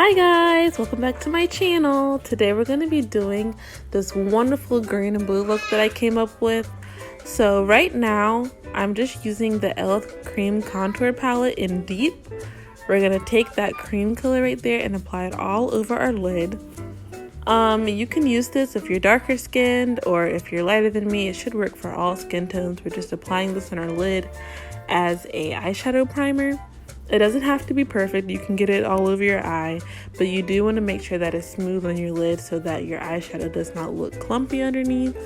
Hi guys, welcome back to my channel. Today we're going to be doing this wonderful green and blue look that I came up with. So right now I'm just using the e.l.f. cream contour palette in deep. We're going to take that cream color right there and apply it all over our lid. You can use this if you're darker skinned or if you're lighter than me. It should work for all skin tones. We're just applying this on our lid as a eyeshadow primer. It doesn't have to be perfect. You can get it all over your eye, but you do want to make sure that it's smooth on your lid so that your eyeshadow does not look clumpy underneath.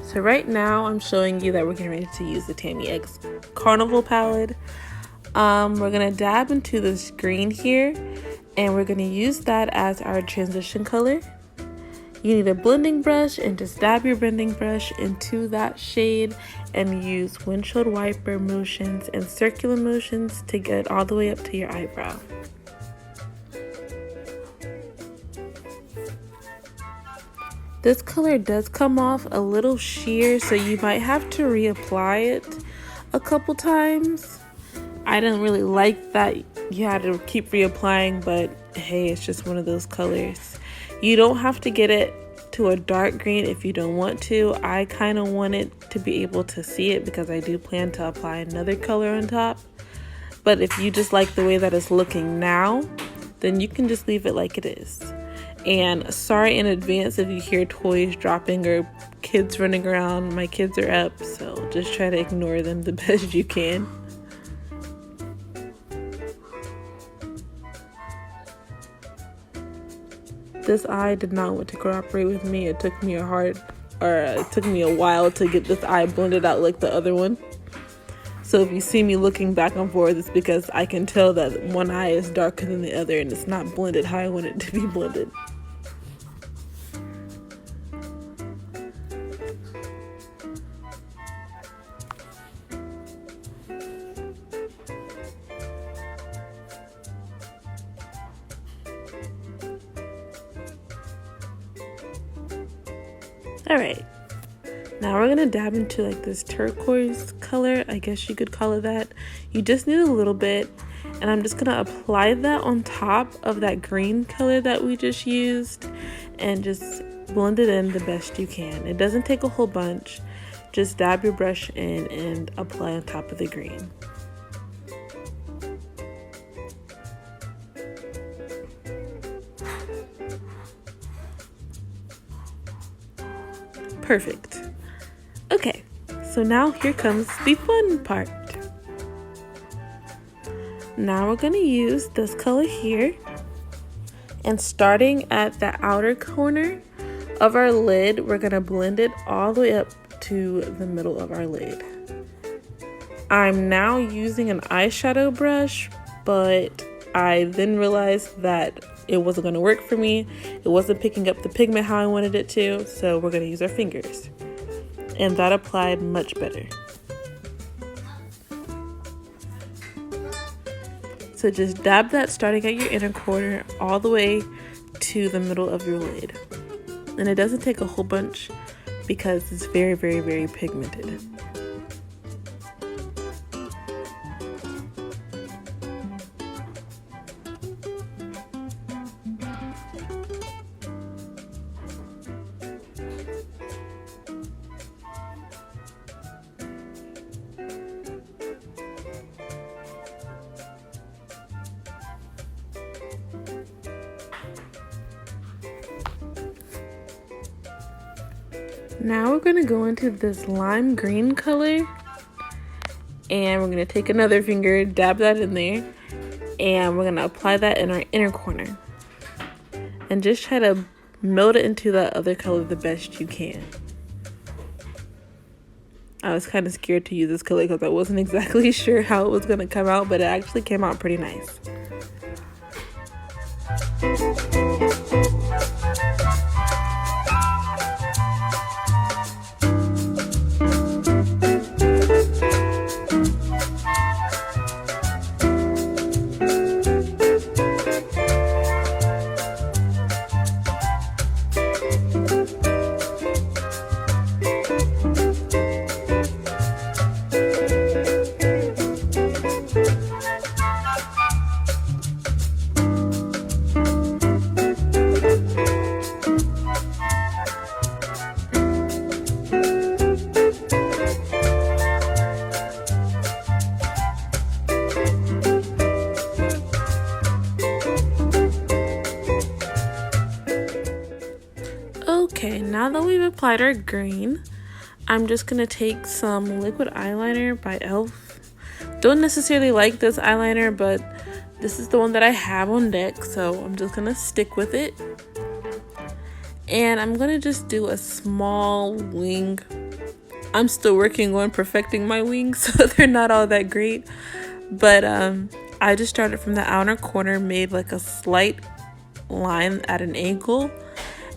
So right now I'm showing you that we're getting ready to use the Tammy X Carnival palette. We're going to dab into this green here, and we're going to use that as our transition color. You need a blending brush and just dab your blending brush into that shade and use windshield wiper motions and circular motions to get it all the way up to your eyebrow. This color does come off a little sheer, so you might have to reapply it a couple times. I didn't really like that you had to keep reapplying, but hey, it's just one of those colors. You don't have to get it to a dark green if you don't want to. I kind of want it to be able to see it because I do plan to apply another color on top. But if you just like the way that it's looking now, then you can just leave it like it is. And sorry in advance if you hear toys dropping or kids running around. My kids are up, so just try to ignore them the best you can. This eye did not want to cooperate with me. It took me a while to get this eye blended out like the other one. So if you see me looking back and forth, it's because I can tell that one eye is darker than the other and it's not blended how I want it to be blended. Alright, now we're going to dab into like this turquoise color, I guess you could call it that. You just need a little bit, and I'm just going to apply that on top of that green color that we just used and just blend it in the best you can. It doesn't take a whole bunch, just dab your brush in and apply on top of the green. Perfect. Okay, so now here comes the fun part. Now we're going to use this color here, and starting at the outer corner of our lid, we're going to blend it all the way up to the middle of our lid. I'm now using an eyeshadow brush, but I then realized that it wasn't going to work for me. It wasn't picking up the pigment how I wanted it to, so we're going to use our fingers. And that applied much better. So just dab that starting at your inner corner all the way to the middle of your lid. And it doesn't take a whole bunch because it's very, very, very pigmented. Now we're going to go into this lime green color, and we're going to take another finger, dab that in there, and we're going to apply that in our inner corner. And just try to melt it into that other color the best you can. I was kind of scared to use this color because I wasn't exactly sure how it was going to come out, but it actually came out pretty nice. we've applied our green, I'm just going to take some liquid eyeliner by e.l.f. Don't necessarily like this eyeliner, but this is the one that I have on deck, so I'm just going to stick with it. And I'm going to just do a small wing. I'm still working on perfecting my wings, so they're not all that great. But I just started from the outer corner, made like a slight line at an angle,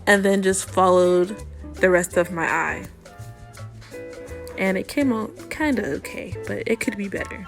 and then just followed the rest of my eye. And it came out kind of okay, but it could be better.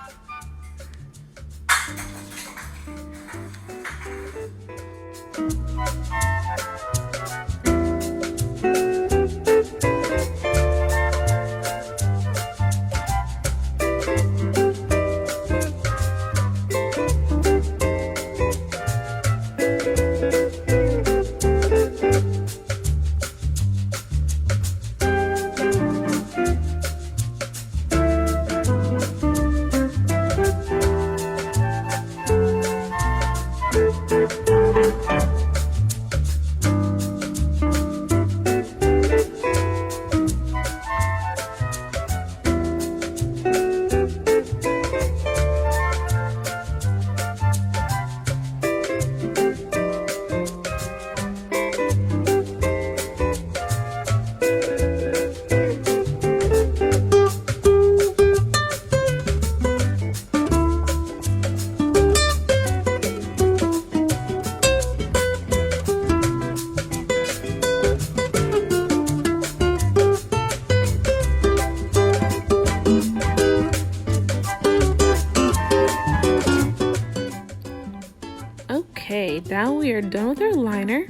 Okay, now we are done with our liner.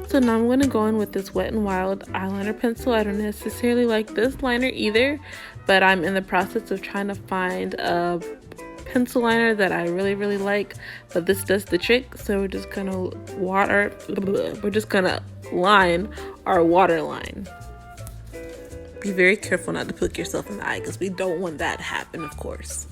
So now I'm going to go in with this Wet n Wild eyeliner pencil. I don't necessarily like this liner either, but I'm in the process of trying to find a pencil liner that I really like, but this does the trick. So we're just gonna line our waterline. Be very careful not to poke yourself in the eye, because we don't want that to happen, of course.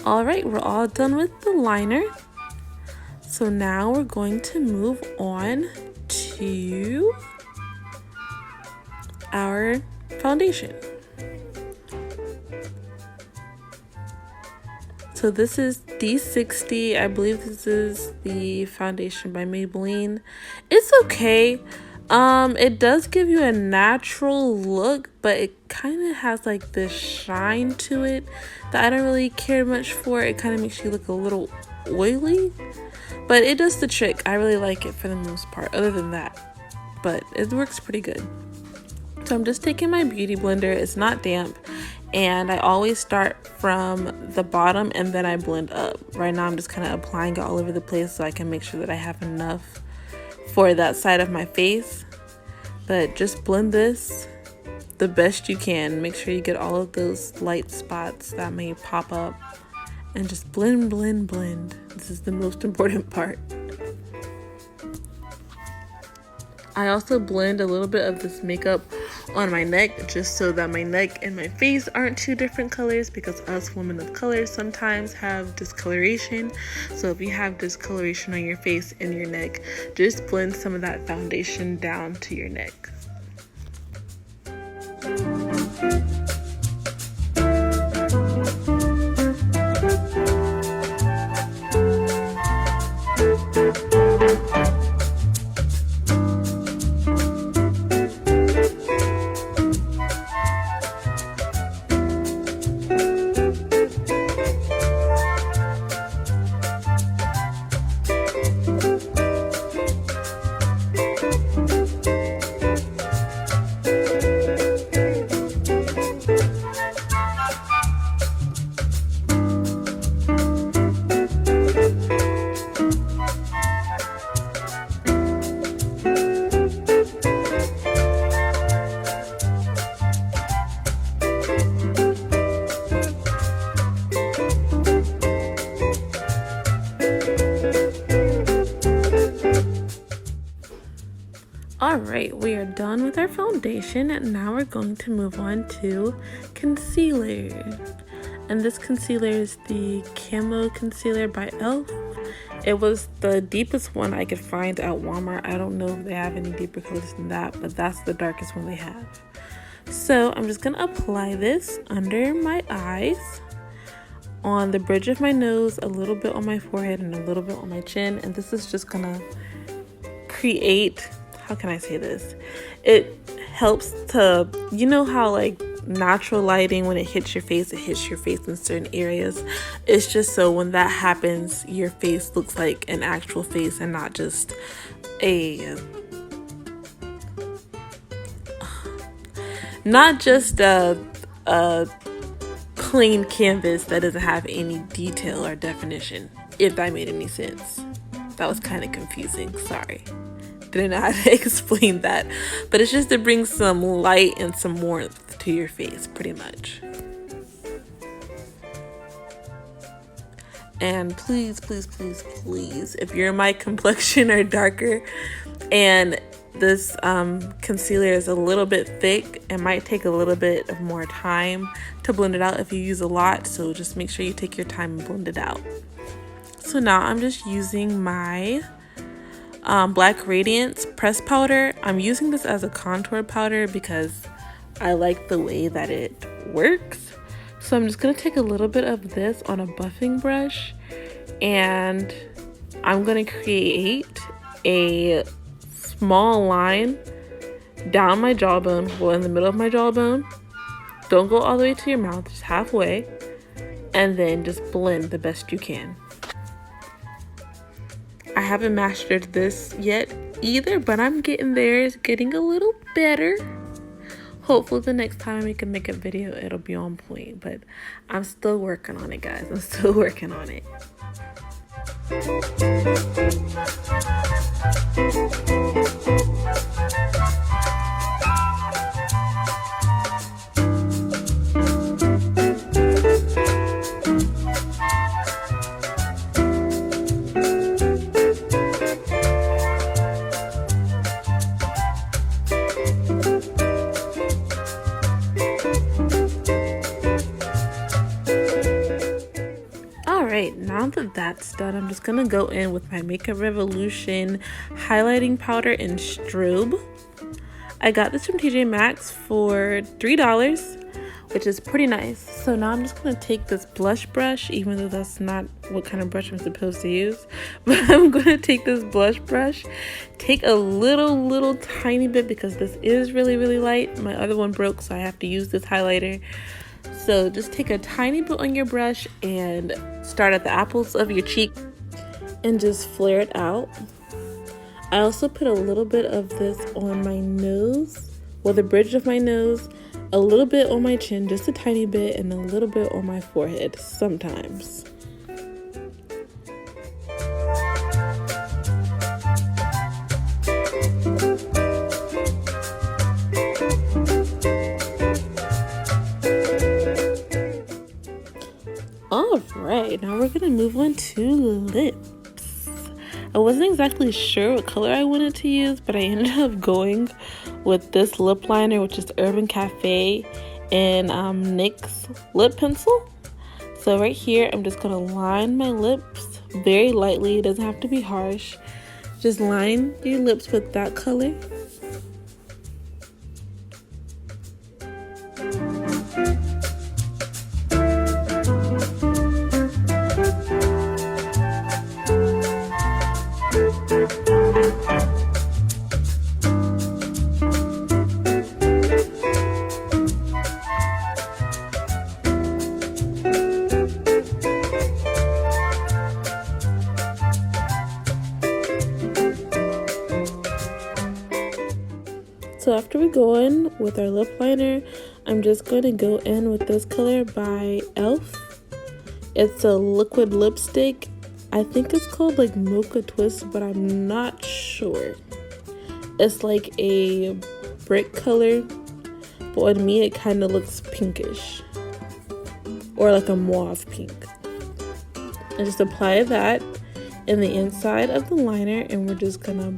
Alright, we're all done with the liner. So now we're going to move on to our foundation. So this is D60. I believe this is the foundation by Maybelline. It's okay. It does give you a natural look, but it kind of has like this shine to it that I don't really care much for. It kind of makes you look a little oily, but it does the trick. I really like it for the most part, other than that, but it works pretty good. So I'm just taking my beauty blender. It's not damp, and I always start from the bottom and then I blend up. Right now I'm just kind of applying it all over the place so I can make sure that I have enough for that side of my face. But just blend this the best you can. Make sure you get all of those light spots that may pop up, and just blend. This is the most important part. I also blend a little bit of this makeup on my neck, just so that my neck and my face aren't two different colors, because us women of color sometimes have discoloration. So if you have discoloration on your face and your neck, just blend some of that foundation down to your neck. Alright, we are done with our foundation and now we're going to move on to concealer. And this concealer is the Camo Concealer by e.l.f. It was the deepest one I could find at Walmart. I don't know if they have any deeper colors than that, but that's the darkest one they have. So I'm just going to apply this under my eyes, on the bridge of my nose, a little bit on my forehead, and a little bit on my chin. And this is just going to create, how can I say this? It helps to, you know how like natural lighting, when it hits your face in certain areas. It's just so when that happens, your face looks like an actual face and not just a plain canvas that doesn't have any detail or definition, if that made any sense. That was kind of confusing, sorry. Didn't know how to explain that, but it's just to bring some light and some warmth to your face, pretty much. And please, please, please, please, if you're my complexion or darker and this concealer is a little bit thick, it might take a little bit of more time to blend it out if you use a lot, so just make sure you take your time and blend it out. So now I'm just using my Black Radiance press powder. I'm using this as a contour powder because I like the way that it works. So I'm just going to take a little bit of this on a buffing brush and I'm going to create a small line down my jawbone, well, in the middle of my jawbone. Don't go all the way to your mouth, just halfway, and then just blend the best you can. I haven't mastered this yet either, but I'm getting there. It's getting a little better. Hopefully the next time I make a makeup video, it'll be on point, but I'm still working on it, guys. I'm still working on it. Alright, now that that's done, I'm just gonna go in with my Makeup Revolution highlighting powder in Strobe. I got this from TJ Maxx for $3, which is pretty nice. So now I'm just gonna take this blush brush, even though that's not what kind of brush I'm supposed to use, but I'm gonna take this blush brush, take a little tiny bit, because this is really light. My other one broke, so I have to use this highlighter. So just take a tiny bit on your brush and start at the apples of your cheek and just flare it out. I also put a little bit of this on my nose, well, the bridge of my nose, a little bit on my chin, just a tiny bit, and a little bit on my forehead sometimes. Alright, now we're gonna move on to lips. I wasn't exactly sure what color I wanted to use, but I ended up going with this lip liner, which is Urban Cafe and NYX lip pencil. So right here, I'm just gonna line my lips very lightly. It doesn't have to be harsh. Just line your lips with that color. So after we go in with our lip liner, I'm just going to go in with this color by e.l.f. It's a liquid lipstick. I think it's called like Mocha Twist, but I'm not sure. It's like a brick color, but on me it kind of looks pinkish, or like a mauve pink. And just apply that in the inside of the liner, and we're just gonna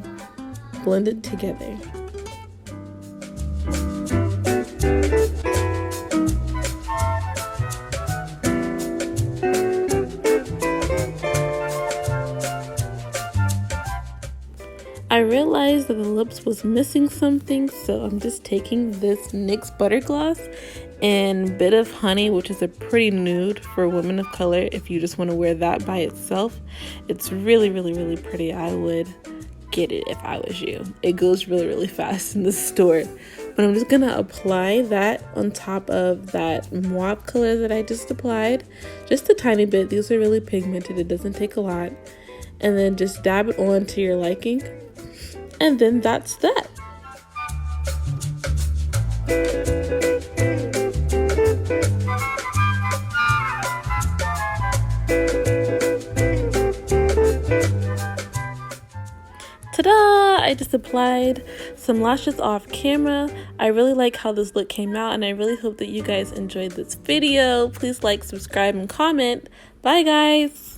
blend it together. I realized that the lips was missing something, so I'm just taking this NYX Butter Gloss and Bit of Honey, which is a pretty nude for women of color if you just want to wear that by itself. It's really, really, really pretty. I would get it if I was you. It goes really, really fast in the store. But I'm just gonna apply that on top of that mauve color that I just applied, just a tiny bit. These are really pigmented, it doesn't take a lot. And then just dab it on to your liking, and then that's that. Ta-da! I just applied some lashes off camera. I really like how this look came out, and I really hope that you guys enjoyed this video. Please like, subscribe, and comment. Bye, guys!